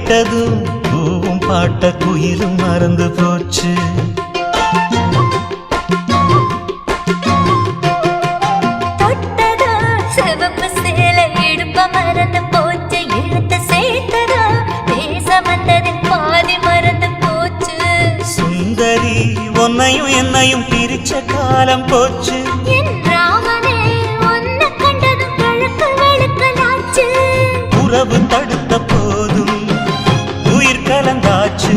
கேட்டதும் பூவும் பாட்ட குயிலும் மறந்து போச்சு. தொட்டதோ சிவப்பு சேலை இடுப்ப மறந்து போச்சு. இழுத்து சேர்த்ததோ பேச வந்ததில் பாதி மறந்து போச்சு. சுந்தரி உன்னையும் என்னையும் பிரிச்ச காலம் போச்சு. என் ராமனே உன்னை கண்டதும் கழுக்கு வெளுக்கலாச்சு. உறவு தடுத்த போதும் உயிர் கலந்தாச்சு.